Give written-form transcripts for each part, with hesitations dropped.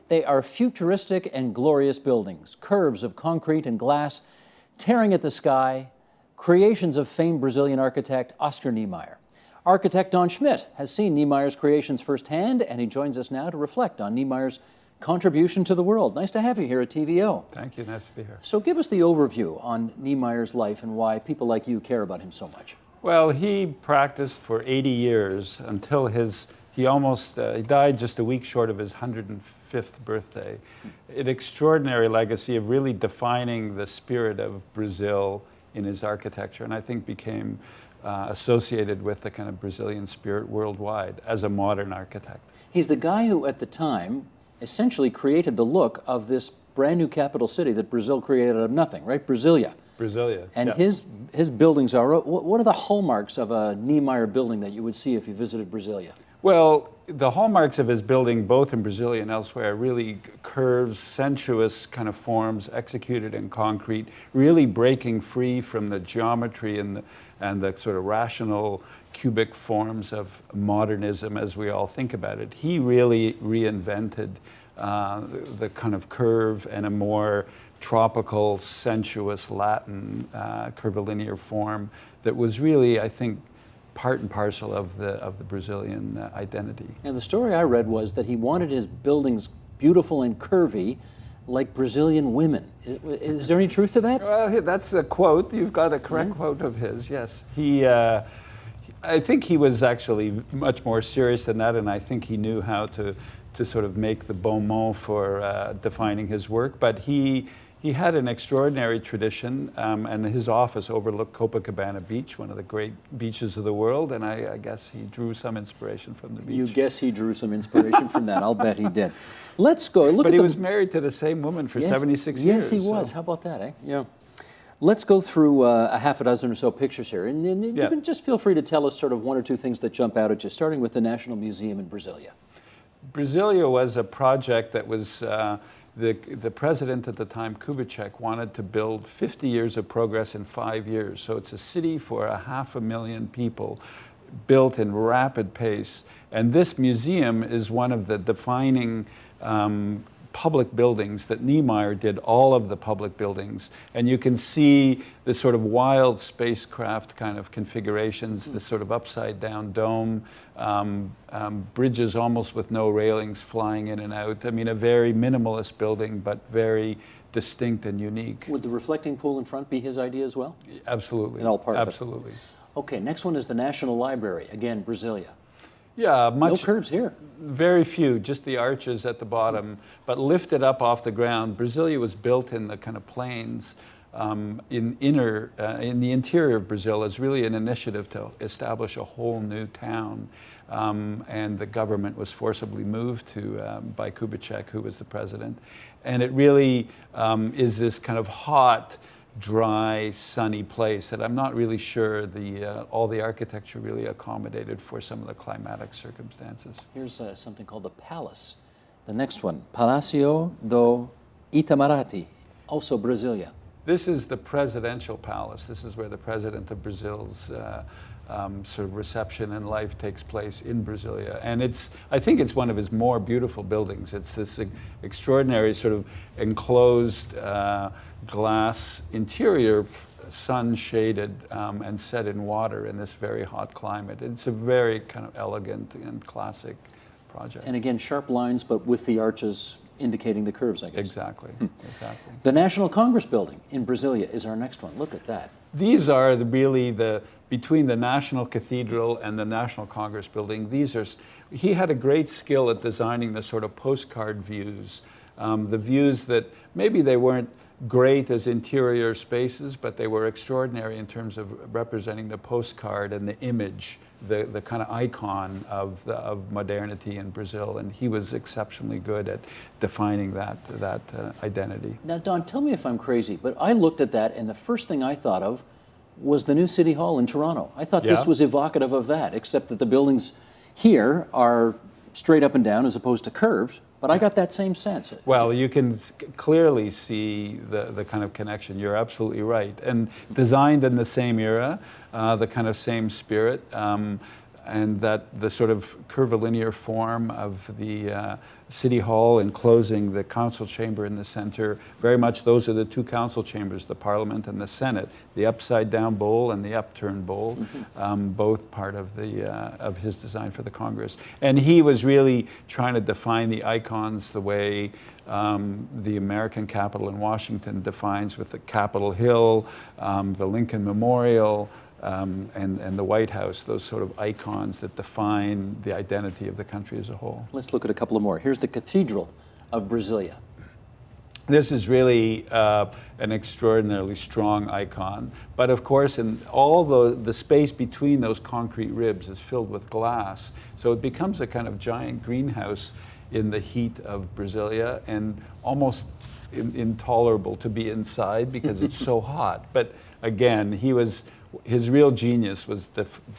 They are futuristic and glorious buildings, curves of concrete and glass tearing at the sky, creations of famed Brazilian architect Oscar Niemeyer. Architect Don Schmitt has seen Niemeyer's creations firsthand, and he joins us now to reflect on Niemeyer's contribution to the world. Nice to have you here at TVO. Thank you, nice to be here. So give us the overview on Niemeyer's life and why people like you care about him so much. Well, he practiced for 80 years until he died just a week short of his 105th birthday. An extraordinary legacy of really defining the spirit of Brazil in his architecture, and I think became associated with the kind of Brazilian spirit worldwide as a modern architect. He's the guy who, at the time, essentially created the look of this brand new capital city that Brazil created out of nothing, right? Brasilia. Brasilia. And yeah. his buildings are, what are the hallmarks of a Niemeyer building that you would see if you visited Brasilia? Well, the hallmarks of his building, both in Brasilia and elsewhere, are really curves, sensuous kind of forms executed in concrete, really breaking free from the geometry and the sort of rational cubic forms of modernism as we all think about it. He really reinvented the kind of curve and a more tropical, sensuous Latin curvilinear form that was really, I think, part and parcel of the Brazilian identity. And the story I read was that he wanted his buildings beautiful and curvy, like Brazilian women. Is there any truth to that? Well, that's a quote. You've got a correct quote of his, yes. I think he was actually much more serious than that, and I think he knew how to sort of make the bon mot for defining his work, but he had an extraordinary tradition, and his office overlooked Copacabana Beach, one of the great beaches of the world, and I guess he drew some inspiration from the beach. You guess he drew some inspiration from that. I'll bet he did. Let's go. But he was married to the same woman for 76 years. Yes, he was. How about that, eh? Yeah. Let's go through a half a dozen or so pictures here, and you can just feel free to tell us sort of one or two things that jump out at you, starting with the National Museum in Brasilia. Brasilia was a project that was the president at the time, Kubitschek, wanted to build 50 years of progress in 5 years. So it's a city for 500,000 people built in rapid pace. And this museum is one of the defining public buildings that Niemeyer did, all of the public buildings. And you can see the sort of wild spacecraft kind of configurations, the sort of upside down dome, bridges almost with no railings flying in and out. I mean, a very minimalist building, but very distinct and unique. Would the reflecting pool in front be his idea as well? Absolutely. And all part of it? Absolutely. Okay, next one is the National Library, again, Brasilia. Yeah, no curves here. Very few, just the arches at the bottom, but lifted up off the ground. Brasilia was built in the kind of plains in the interior of Brazil as really an initiative to establish a whole new town. And the government was forcibly moved to by Kubitschek, who was the president. And it really is this kind of hot, dry, sunny place that I'm not really sure all the architecture really accommodated for some of the climatic circumstances. Here's something called the Palace. The next one, Palácio do Itamaraty, also Brasilia. This is the presidential palace. This is where the president of Brazil's sort of reception and life takes place in Brasilia. And I think it's one of his more beautiful buildings. It's this extraordinary sort of enclosed glass interior, sun-shaded and set in water in this very hot climate. It's a very kind of elegant and classic project. And again, sharp lines, but with the arches indicating the curves, I guess. Exactly, exactly. The National Congress Building in Brasilia is our next one. Look at that. These are between the National Cathedral and the National Congress Building, he had a great skill at designing the sort of postcard views, the views that maybe they weren't great as interior spaces, but they were extraordinary in terms of representing the postcard and the image, the kind of icon of modernity in Brazil, and he was exceptionally good at defining that identity. Now, Don, tell me if I'm crazy, but I looked at that, and the first thing I thought of was the new City Hall in Toronto. I thought this was evocative of that, except that the buildings here are straight up and down as opposed to curved, but I got that same sense. Well, you can clearly see the kind of connection. You're absolutely right. And designed in the same era, the kind of same spirit. and that the sort of curvilinear form of the City Hall enclosing the council chamber in the center, very much those are the two council chambers, the Parliament and the Senate, the upside down bowl and the upturned bowl, both part of his design for the Congress. And he was really trying to define the icons the way the American Capitol in Washington defines with the Capitol Hill, the Lincoln Memorial, and the White House, those sort of icons that define the identity of the country as a whole. Let's look at a couple of more. Here's the Cathedral of Brasilia. This is really an extraordinarily strong icon. But of course, in all the space between those concrete ribs is filled with glass. So it becomes a kind of giant greenhouse in the heat of Brasilia, and almost intolerable to be inside because it's so hot. But again, his real genius was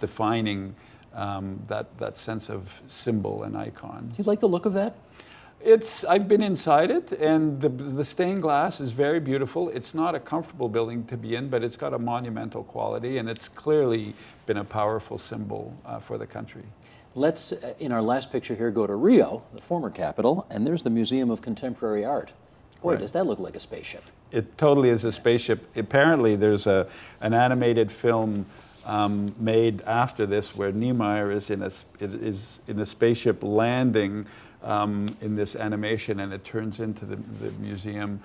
defining that sense of symbol and icon. Do you like the look of that? I've been inside it, and the stained glass is very beautiful. It's not a comfortable building to be in, but it's got a monumental quality, and it's clearly been a powerful symbol for the country. Let's, in our last picture here, go to Rio, the former capital, and there's the Museum of Contemporary Art. Boy, right. Does that look like a spaceship? It totally is a spaceship. Apparently, there's an animated film made after this where Niemeyer is in a spaceship landing in this animation, and it turns into the museum.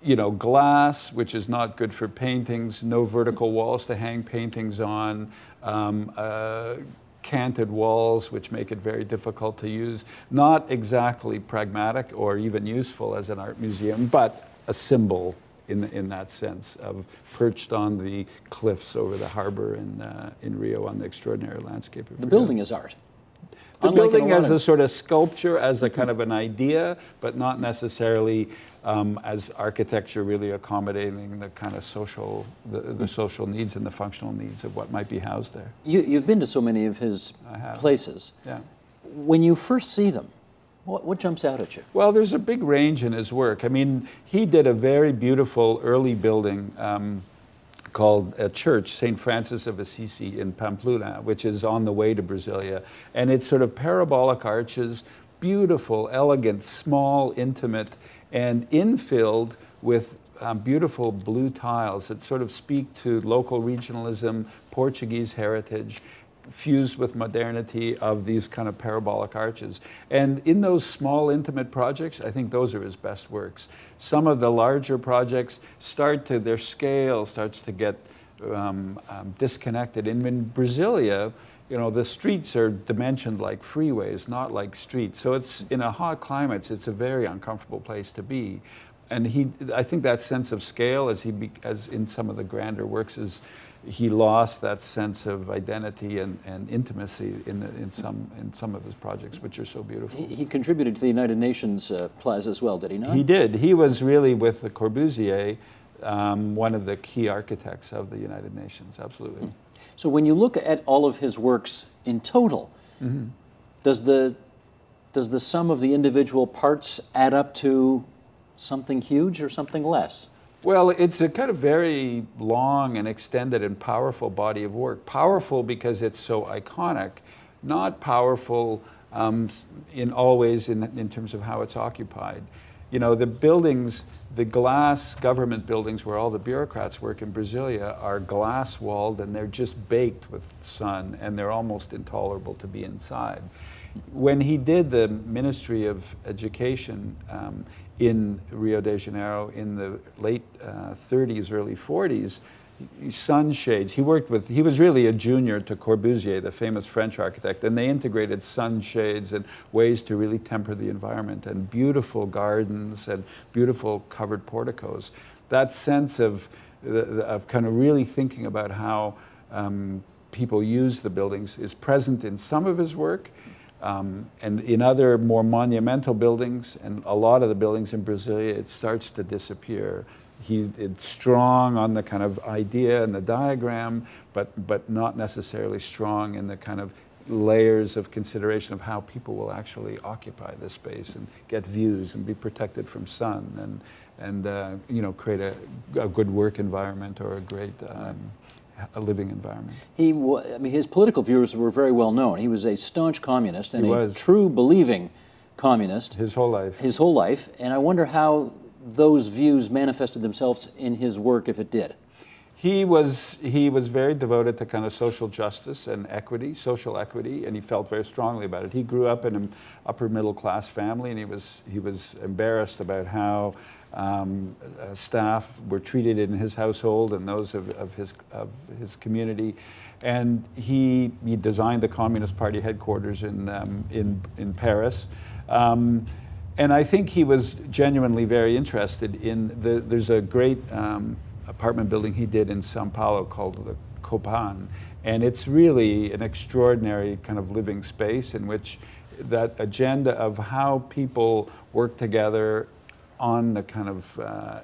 You know, glass, which is not good for paintings, no vertical walls to hang paintings on, canted walls, which make it very difficult to use. Not exactly pragmatic or even useful as an art museum, but a symbol in that sense of perched on the cliffs over the harbor in Rio on the extraordinary landscape of Rio. The building is art. The building as a sort of sculpture, as a kind of an idea, but not necessarily as architecture really accommodating the kind of social, the social needs and the functional needs of what might be housed there. You've been to so many of his places. Yeah. When you first see them, what jumps out at you? Well, there's a big range in his work. I mean, he did a very beautiful early building called a church, St. Francis of Assisi in Pamplona, which is on the way to Brasilia. And it's sort of parabolic arches, beautiful, elegant, small, intimate, and infilled with beautiful blue tiles that sort of speak to local regionalism, Portuguese heritage, fused with modernity of these kind of parabolic arches. And in those small, intimate projects, I think those are his best works. Some of the larger projects their scale starts to get disconnected. And in Brasilia, you know, the streets are dimensioned like freeways, not like streets. So it's, in a hot climate, it's a very uncomfortable place to be. And I think that sense of scale, as in some of the grander works, he lost that sense of identity and intimacy in some of his projects, which are so beautiful. He contributed to the United Nations Plaza as well, did he not? He did. He was really, with the Corbusier, one of the key architects of the United Nations, absolutely. So when you look at all of his works in total, does the sum of the individual parts add up to something huge or something less? Well, it's a kind of very long and extended and powerful body of work. Powerful because it's so iconic, not powerful in always in terms of how it's occupied. You know, the buildings, the glass government buildings where all the bureaucrats work in Brasilia are glass walled, and they're just baked with sun, and they're almost intolerable to be inside. When he did the Ministry of Education in Rio de Janeiro in the late 30s, early 40s, sunshades. He was really a junior to Corbusier, the famous French architect, and they integrated sunshades and ways to really temper the environment, and beautiful gardens and beautiful covered porticos. That sense of kind of really thinking about how people use the buildings is present in some of his work, and in other more monumental buildings, and a lot of the buildings in Brasilia, it starts to disappear. It's strong on the kind of idea and the diagram, but not necessarily strong in the kind of layers of consideration of how people will actually occupy this space and get views and be protected from sun and you know, create a good work environment or a great a living environment. I mean, his political views were very well known. He was a staunch communist and a true believing communist. His whole life. His whole life. And I wonder how those views manifested themselves in his work, if it did. He was very devoted to kind of social justice and equity, social equity, and he felt very strongly about it. He grew up in an upper middle class family, and he was embarrassed about how staff were treated in his household and those of his community. And he designed the Communist Party headquarters in Paris. And I think he was genuinely very interested in there's a great apartment building he did in Sao Paulo called the Copan. And it's really an extraordinary kind of living space in which that agenda of how people work together on the kind of,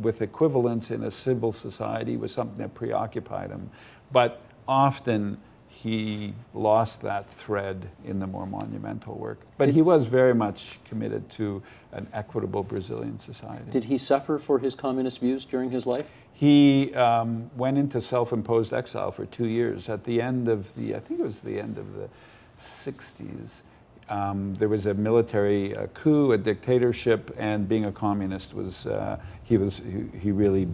with equivalence in a civil society was something that preoccupied him. But often he lost that thread in the more monumental work. But he was very much committed to an equitable Brazilian society. Did he suffer for his communist views during his life? He went into self-imposed exile for 2 years. At the end of I think it was the end of the 60s, there was a military coup, a dictatorship, and being a communist was, he really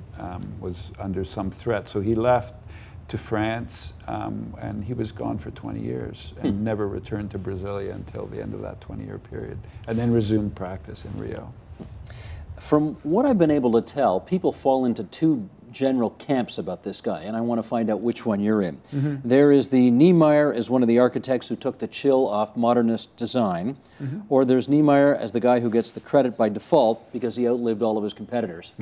was under some threat. So he left to France, and he was gone for 20 years and never returned to Brasilia until the end of that 20-year period, and then resumed practice in Rio. From what I've been able to tell, people fall into two general camps about this guy, and I want to find out which one you're in. There is the Niemeyer as one of the architects who took the chill off modernist design, or there's Niemeyer as the guy who gets the credit by default because he outlived all of his competitors.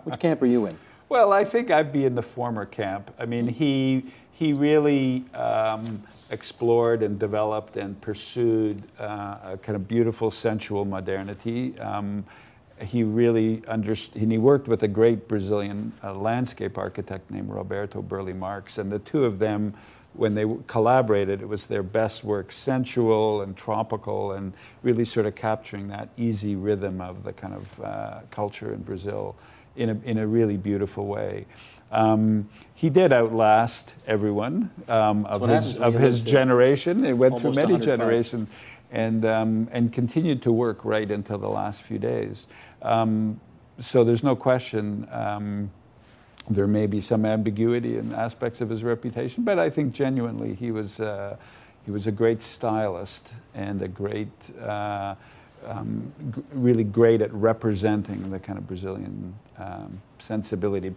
Which camp are you in? Well, I think I'd be in the former camp. I mean, he really explored and developed and pursued a kind of beautiful, sensual modernity. He really understood, and he worked with a great Brazilian landscape architect named Roberto Burle Marx, and the two of them, when they collaborated, it was their best work, sensual and tropical, and really sort of capturing that easy rhythm of the kind of culture in Brazil in a really beautiful way. He did outlast everyone of his generation. He went through many generations, and continued to work right until the last few days. So there's no question there may be some ambiguity in aspects of his reputation, but I think genuinely he was a great stylist and a great, really great at representing the kind of Brazilian sensibility.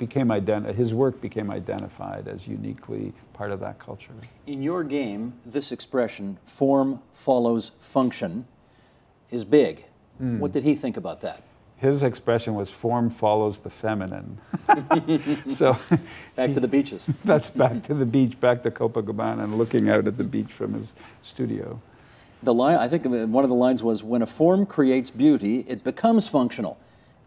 His work became identified as uniquely part of that culture. In your game, this expression, form follows function, is big. What did he think about that? His expression was form follows the feminine. So back to the beaches. That's back to the beach, back to Copacabana, and looking out at the beach from his studio. The line, I think one of the lines was, when a form creates beauty, it becomes functional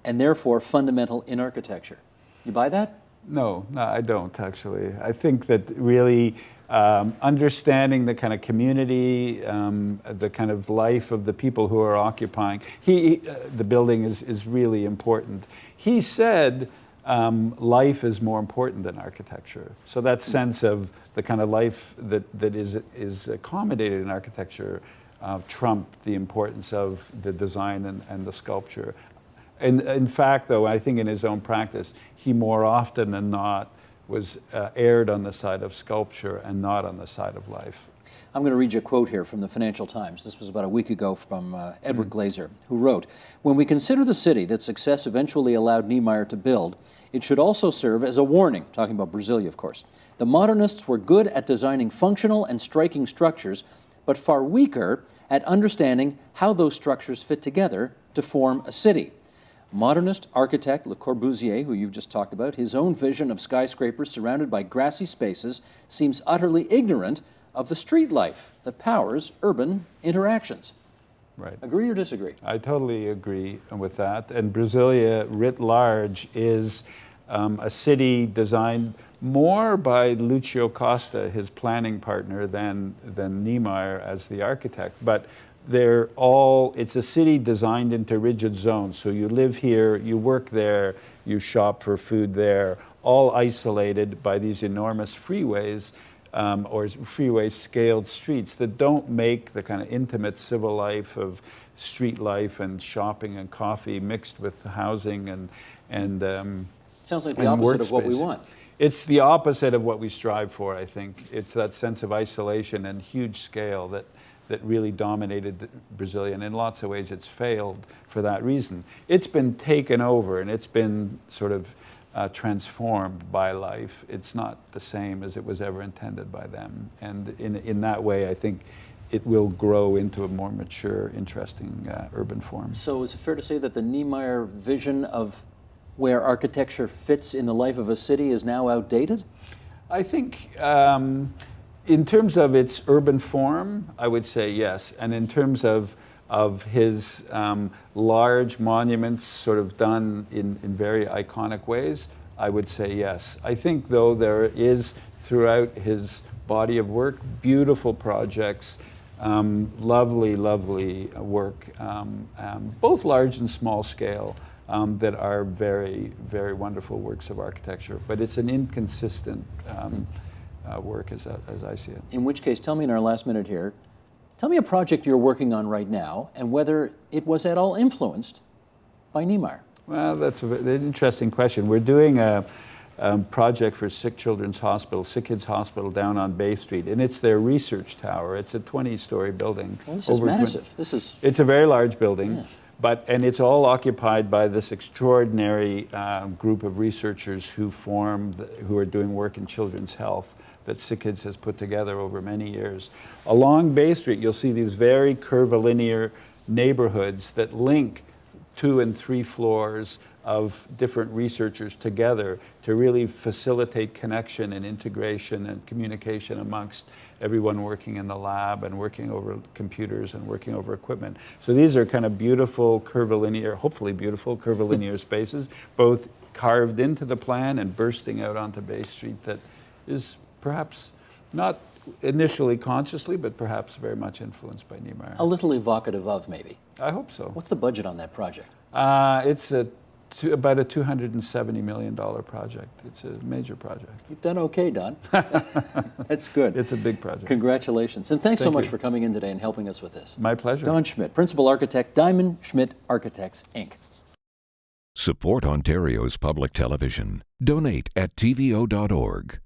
and therefore fundamental in architecture. You buy that? No, I don't actually. I think that really understanding the kind of community, the kind of life of the people who are occupying, the building is really important. He said life is more important than architecture. So that sense of the kind of life that is accommodated in architecture trumped the importance of the design and the sculpture. And in fact, though, I think in his own practice, he more often than not was erred on the side of sculpture and not on the side of life. I'm going to read you a quote here from the Financial Times. This was about a week ago from Edward Glaser, who wrote, "When we consider the city that success eventually allowed Niemeyer to build, it should also serve as a warning," talking about Brasilia, of course. "The modernists were good at designing functional and striking structures, but far weaker at understanding how those structures fit together to form a city. Modernist architect Le Corbusier, who you've just talked about, his own vision of skyscrapers surrounded by grassy spaces seems utterly ignorant of the street life that powers urban interactions." Right. Agree or disagree? I totally agree with that. And Brasilia, writ large, is a city designed more by Lucio Costa, his planning partner, than Niemeyer as the architect. But it's a city designed into rigid zones. So you live here, you work there, you shop for food there. all isolated by these enormous freeways or freeway-scaled streets that don't make the kind of intimate civil life of street life and shopping and coffee mixed with housing and sounds like the opposite of what we want. It's the opposite of what we strive for, I think. It's that sense of isolation and huge scale that really dominated Brasilia, and in lots of ways it's failed for that reason. It's been taken over and it's been sort of transformed by life. It's not the same as it was ever intended by them. And in that way, I think it will grow into a more mature, interesting urban form. So is it fair to say that the Niemeyer vision of where architecture fits in the life of a city is now outdated? I think in terms of its urban form, I would say yes. And in terms of his large monuments sort of done in very iconic ways, I would say yes. I think, though, there is throughout his body of work beautiful projects, lovely work, both large and small scale, that are very, very wonderful works of architecture. But it's an inconsistent work as I see it. In which case, tell me in our last minute here, tell me a project you're working on right now and whether it was at all influenced by Niemeyer. Well, that's an interesting question. We're doing a project for Sick Children's Hospital, Sick Kids Hospital down on Bay Street, and it's their research tower. It's a 20-story building. Well, this is massive. It's a very large building. Yeah. And it's all occupied by this extraordinary group of researchers who are doing work in children's health that Sick Kids has put together over many years. Along Bay Street, you'll see these very curvilinear neighborhoods that link 2 and 3 floors of different researchers together to really facilitate connection and integration and communication amongst everyone working in the lab and working over computers and working over equipment. So these are kind of beautiful curvilinear, hopefully beautiful curvilinear spaces, both carved into the plan and bursting out onto Bay Street, that is perhaps not initially consciously, but perhaps very much influenced by Niemeyer. A little evocative of, maybe. I hope so. What's the budget on that project? It's about a $270 million project. It's a major project. You've done okay, Don. That's good. It's a big project. Congratulations. And thanks so Thank much you. for coming in today and helping us with this. My pleasure. Don Schmitt, Principal Architect, Diamond Schmitt Architects, Inc. Support Ontario's public television. Donate at tvo.org.